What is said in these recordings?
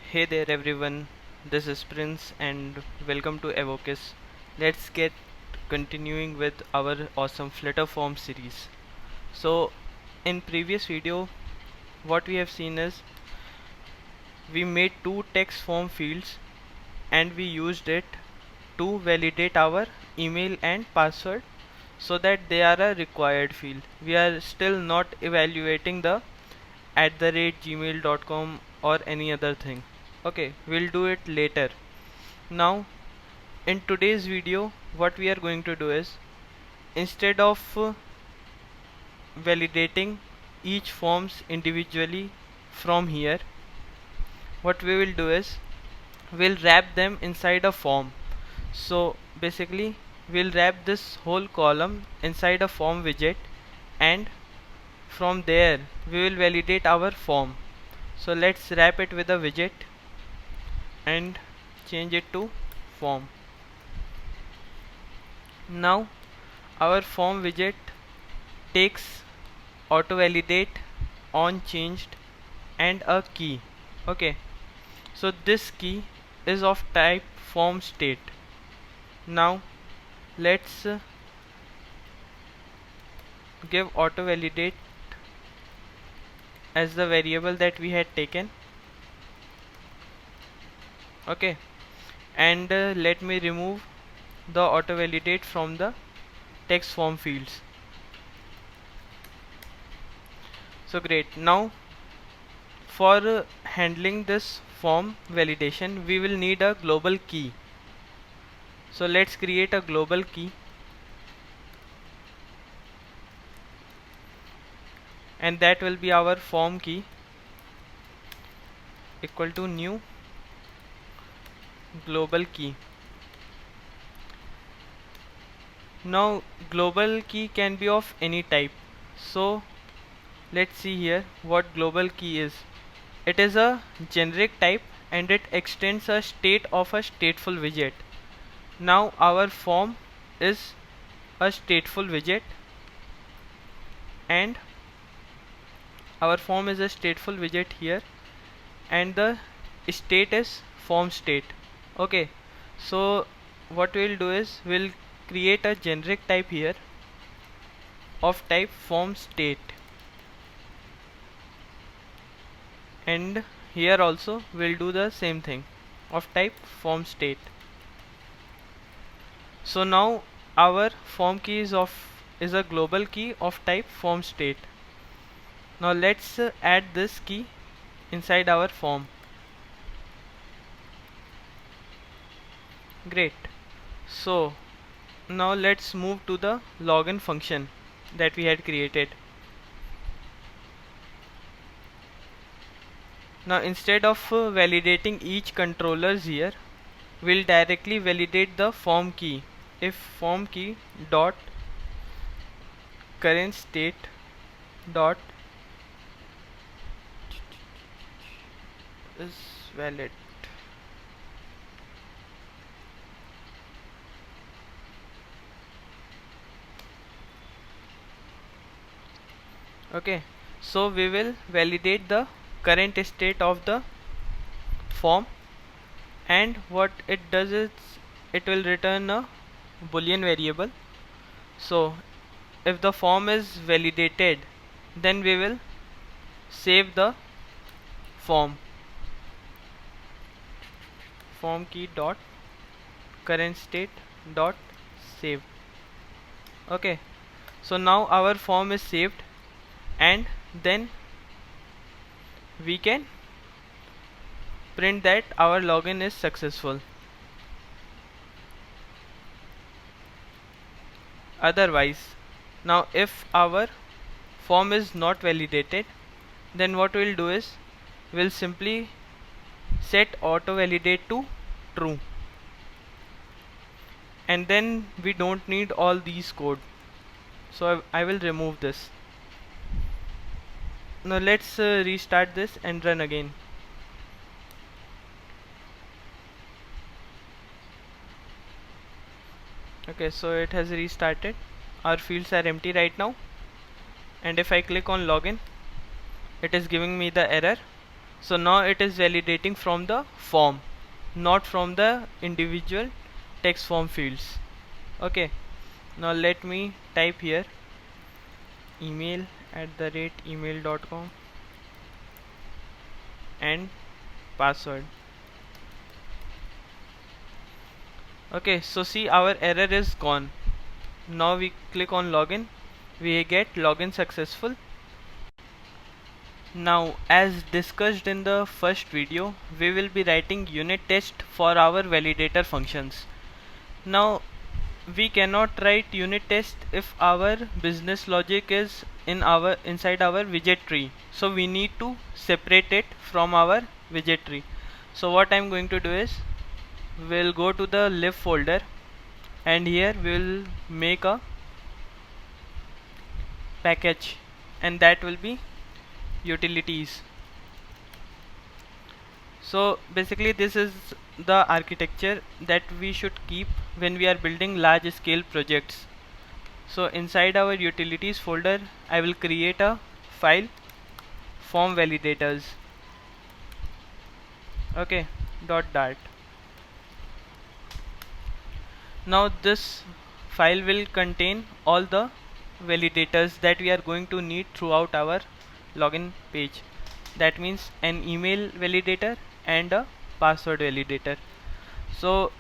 Hey there everyone, this is Prince and welcome to Evokis. Let's get continuing with our awesome Flutter form series. So in previous video what we have seen is we made two text form fields and we used it to validate our email and password so that they are a required field. We are still not evaluating the @gmail.com or any other thing. Okay, we'll do it later. Now in today's video what we are going to do is, instead of validating each forms individually from here, what we will do is we'll wrap them inside a form. So basically we'll wrap this whole column inside a form widget, and from there we will validate our form. So let's wrap it with a widget and change it to form. Now our form widget takes auto validate, on changed, and a key. Okay, so this key is of type form state. Now let's give auto validate as the variable that we had taken. Okay, and let me remove the auto validate from the text form fields. So great. Now for handling this form validation we will need a global key. So let's create a global key, and that will be our form key equal to new global key. Now global key can be of any type. So let's see here what global key is. It is a generic type and it extends a state of a stateful widget. Now our form is a stateful widget, and our form is a stateful widget here, and the state is form state. Okay, so what we'll do is we'll create a generic type here of type form state, and here also we'll do the same thing of type form state. So now our form key is a global key of type form state. Now let's add this key inside our form. Great. So now let's move to the login function that we had created. Now instead of validating each controllers here, we'll directly validate the form key. If form key dot current state dot is valid. Okay, so we will validate the current state of the form, and what it does is it will return a boolean variable. So if the form is validated, then we will save the form key dot current state dot save. Okay, so now our form is saved, and then we can print that our login is successful. Otherwise, now if our form is not validated, then what we'll do is we'll simply set auto validate to true, and then we don't need all these code. So I will remove this. Now let's restart this and run again. Okay, so it has restarted. Our fields are empty right now, and if I click on login, it is giving me the error So now it is validating from the form, not from the individual text form fields. Okay, now let me type here email@email.com and password. Okay, so see, our error is gone. Now we click on login, we get login successful. Now, as discussed in the first video, we will be writing unit test for our validator functions. Now, we cannot write unit test if our business logic is inside our widget tree. So we need to separate it from our widget tree. So what I'm going to do is, we'll go to the lib folder, and here we'll make a package, and that will be utilities. So basically this is the architecture that we should keep when we are building large scale projects. So inside our utilities folder, I will create a file form validators. Okay, .dart. Now this file will contain all the validators that we are going to need throughout our login page. That means an email validator and a password validator. So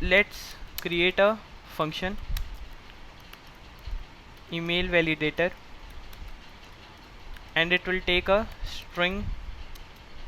let's create a function email validator, and it will take a string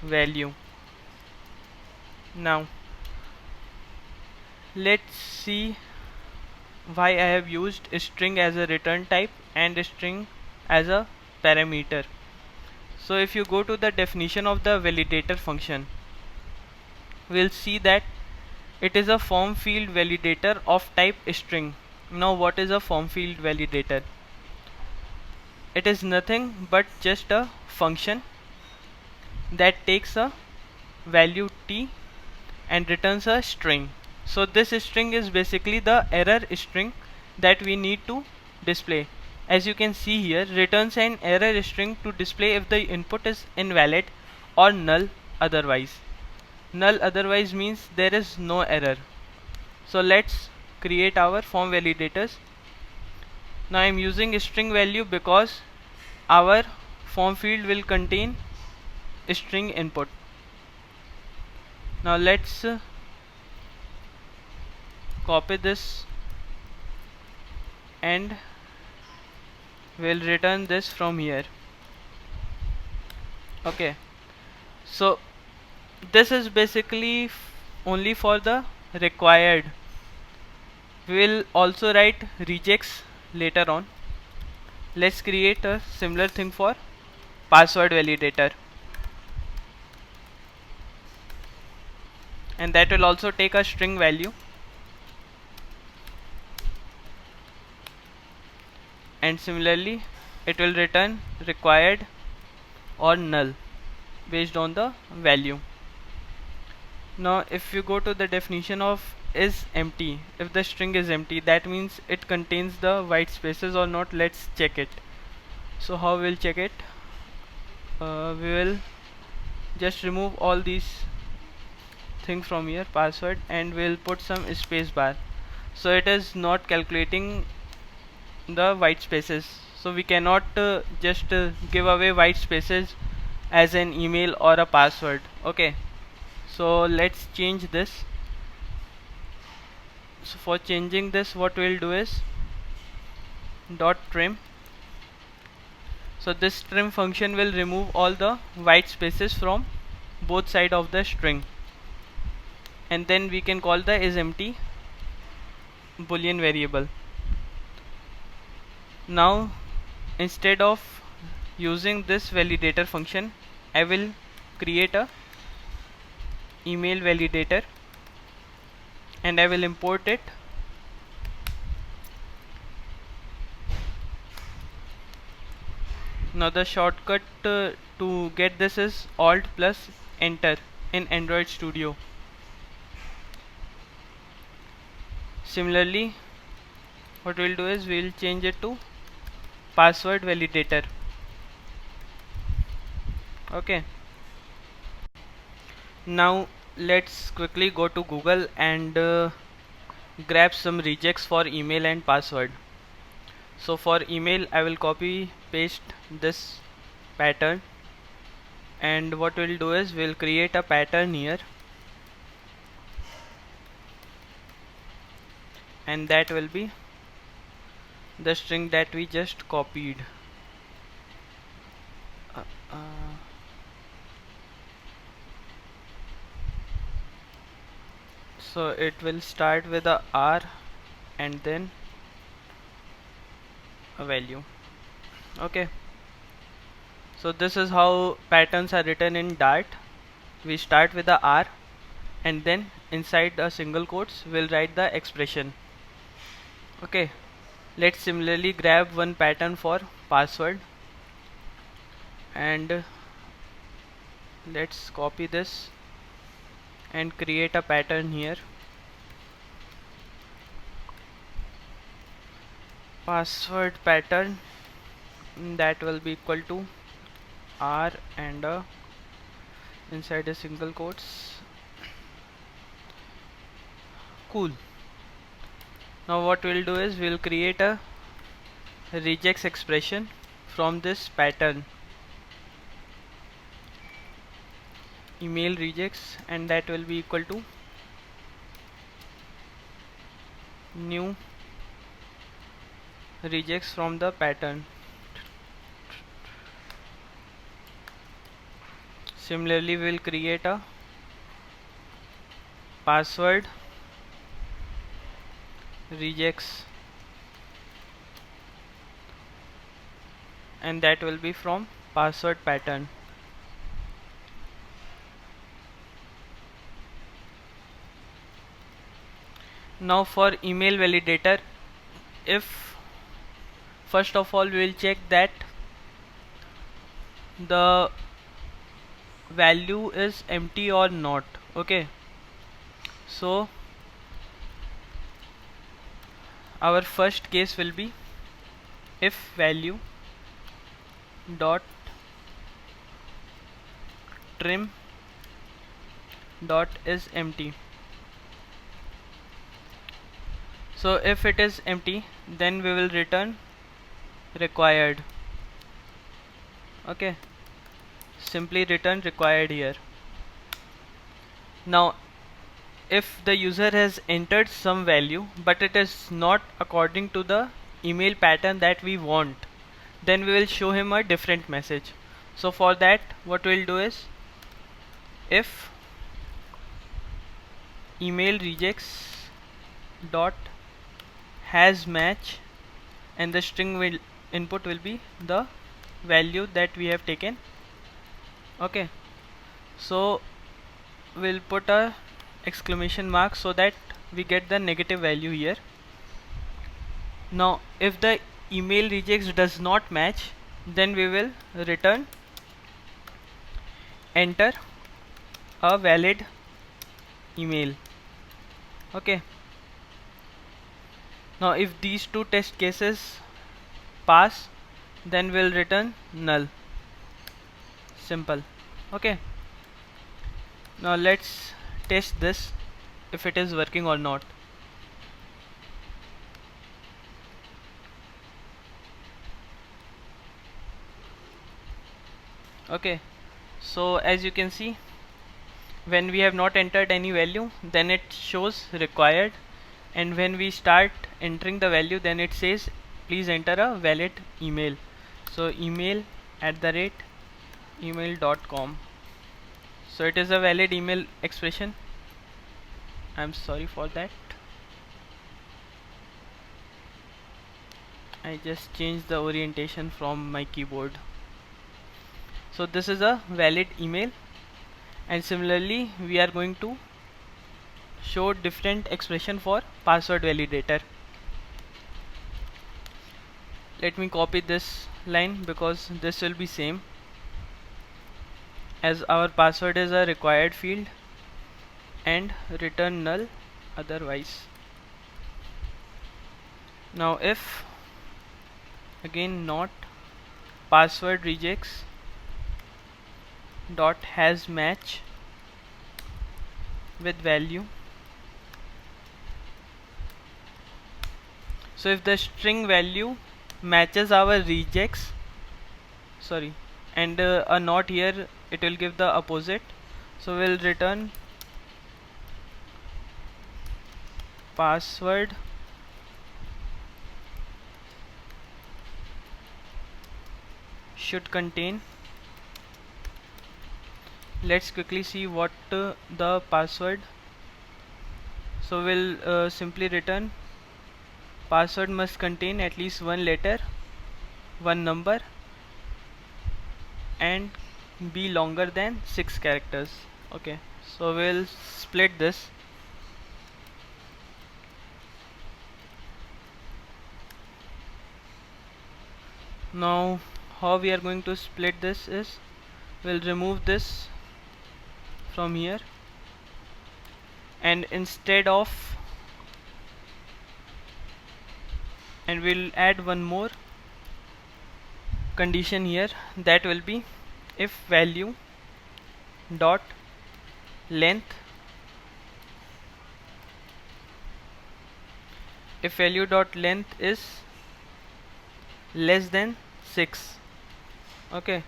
value. Now let's see why I have used a string as a return type and a string as a parameter. So if you go to the definition of the validator function, we'll see that it is a form field validator of type string. Now what is a form field validator? It is nothing but just a function that takes a value t and returns a string. So this string is basically the error string that we need to display. As you can see here, returns an error string to display if the input is invalid or null otherwise. Null otherwise means there is no error. So let's create our form validators. Now I am using a string value because our form field will contain a string input. Now let's copy this and we'll return this from here. Okay, so this is basically only for the required. We will also write rejects later on. Let's create a similar thing for password validator, and that will also take a string value, and similarly it will return required or null based on the value. Now if you go to the definition of is empty, if the string is empty, that means it contains the white spaces or not. Let's check it. So how we'll check it? We will just remove all these things from here, password, and we'll put some space bar. So it is not calculating the white spaces, so we cannot just give away white spaces as an email or a password. Okay, so let's change this. So for changing this, what we'll do is dot trim. So this trim function will remove all the white spaces from both sides of the string, and then we can call the is empty boolean variable. Now instead of using this validator function, I will create a email validator and I will import it. Now the shortcut to get this is Alt plus Enter in Android Studio. Similarly, what we'll do is we'll change it to password validator. Okay, Now let's quickly go to Google and grab some regex for email and password. So for email I will copy paste this pattern, and what we'll do is we'll create a pattern here, and that will be the string that we just copied. uh, uh, so it will start with a R and then a value. Okay, so this is how patterns are written in Dart. We start with a R, and then inside a single quotes we'll write the expression. Okay, let's similarly grab one pattern for password, and let's copy this and create a pattern here. Password pattern, that will be equal to R and inside a single quotes. Cool. Now what we'll do is we'll create a regex expression from this pattern, email regex, and that will be equal to new regex from the pattern. Similarly we'll create a password regex, and that will be from password pattern. Now for email validator, if first of all we'll check that the value is empty or not. Okay, so our first case will be if value dot trim dot is empty. So if it is empty, then we will return required. Okay, simply return required here. Now if the user has entered some value but it is not according to the email pattern that we want, then we will show him a different message. So for that what we'll do is if email regex dot has match, and the string will input will be the value that we have taken. Okay, so we'll put a exclamation mark so that we get the negative value here. Now if the email regex does not match, then we will return enter a valid email. Okay, now if these two test cases pass, then we'll return null. Simple. Okay, now let's test this if it is working or not. Okay, so as you can see, when we have not entered any value, then it shows required, and when we start entering the value, then it says please enter a valid email. So email @email.com. so it is a valid email expression. I'm sorry for that, I just changed the orientation from my keyboard. So this is a valid email, and similarly we are going to show different expression for password validator. Let me copy this line because this will be same, as our password is a required field, and return null otherwise. Now if again not password regex dot has match, with value. So if the string value matches our regex, sorry, and a not here, it will give the opposite. So we'll return password should contain. Let's quickly see what the password. So we'll simply return password must contain at least one letter, one number, and be longer than 6 characters. Okay, so we'll split this. Now how we are going to split this is, we'll remove this from here, and instead of, and we'll add one more condition here, that will be if value dot length, if value dot length is less than 6. Okay,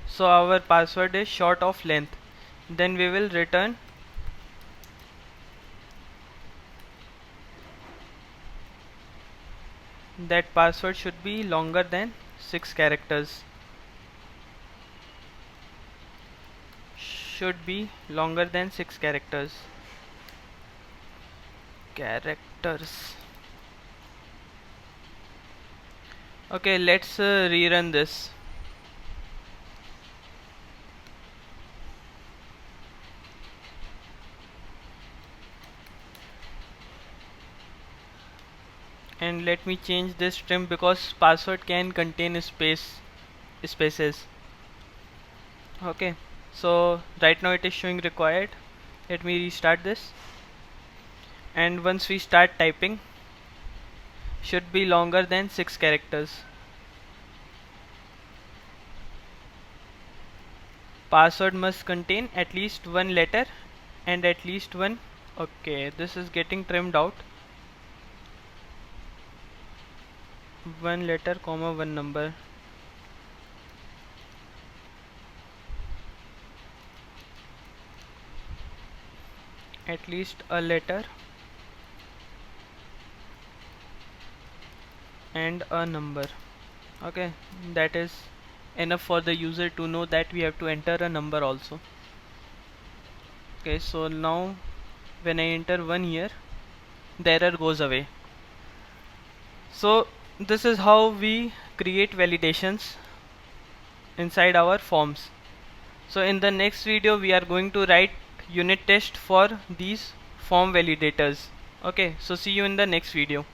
so our password is short of length, then we will return that password should be longer than 6 characters, should be longer than 6 characters. Okay, let's rerun this. And let me change this trim because password can contain spaces. Okay, so right now it is showing required. Let me restart this, and once we start typing, should be longer than 6 characters. Password must contain at least one letter and at least one. Okay, this is getting trimmed out. One letter comma one number. At least a letter and a number. Okay, that is enough for the user to know that we have to enter a number also. Okay, so now when I enter 1 here, the error goes away. So this is how we create validations inside our forms. So in the next video we are going to write unit test for these form validators. Okay, so see you in the next video.